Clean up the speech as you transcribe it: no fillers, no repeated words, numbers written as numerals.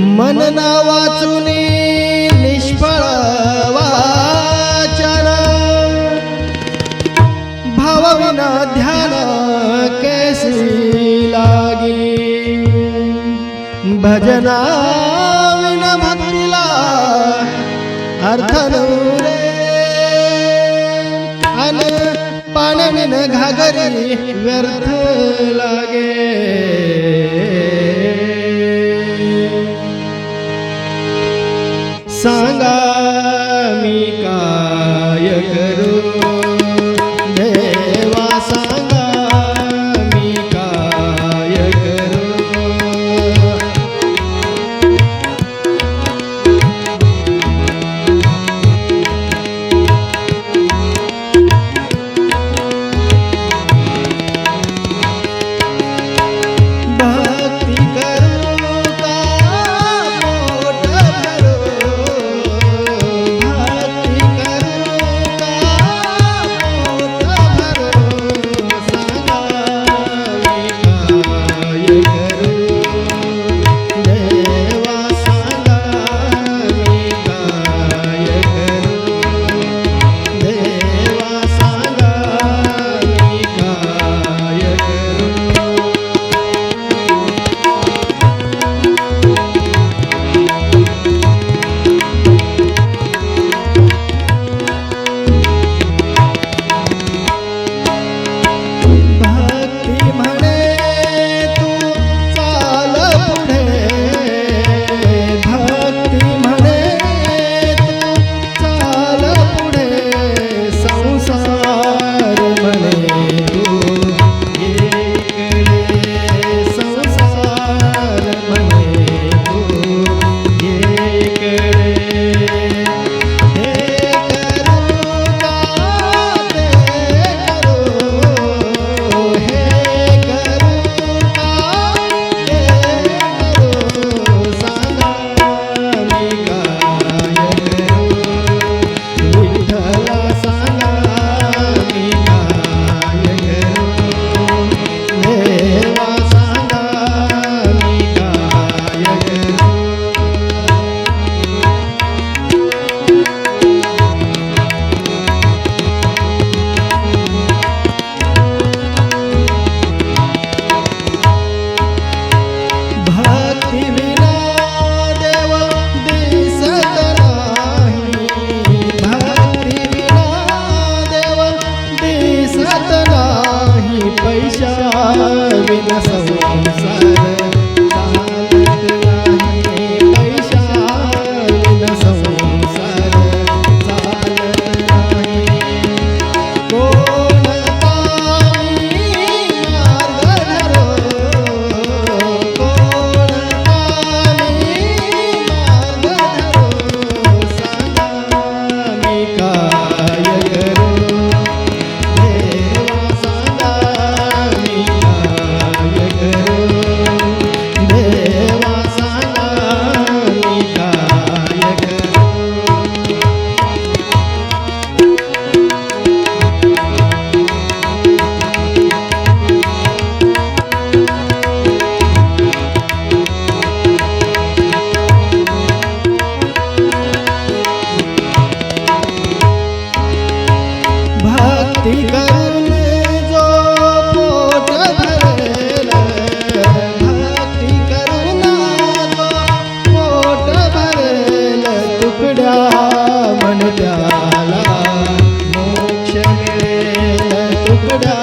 मन ना वाचुनी निष्फळ वाचन, भावविना ध्यान कैसी लागी। भजना विना भक्तीला अर्थ रे, अन पाण्याविन घागरी व्यर्थ लागे। सांगा मी काय करू देवा, सांगा मी काय करू। भक्ती करू का पोट भरू, भक्ती करू का पोट भरू। सांगा मी काय करू देवा, सांगा मी काय करू देवा, सांगा मी काय करू। भक्ती म्हणे तू चाल पुढे, भक्ती म्हणे तू चाल पुढे। संसार म्हणे तू ये इकडे, संसार म्हणे तू ये इकडे। हे करू का ते करू, हे करू का ते करू। सांगा मी काय करू विठ्ठला, सांगा मी काय करू देवा, सांगा मी काय करू। भक्ती विना देव दिसत नाही, भक्ती विना देव दिसत नाही। पैशा विना संसार चालत नाही, पैशा विना संसार चालत नाही। कोणता मी मार्ग धरो, कोणता मी मार्ग धरो। सांगा मी काय करू देवा, सांगा मी काय करू देवा, सांगा मी काय करू। भक्ती करून जो पोट भरेल, भक्ती करून जो पोट भरेल। तुकड्या मन त्याला मोक्ष मिळेल, तुकड्या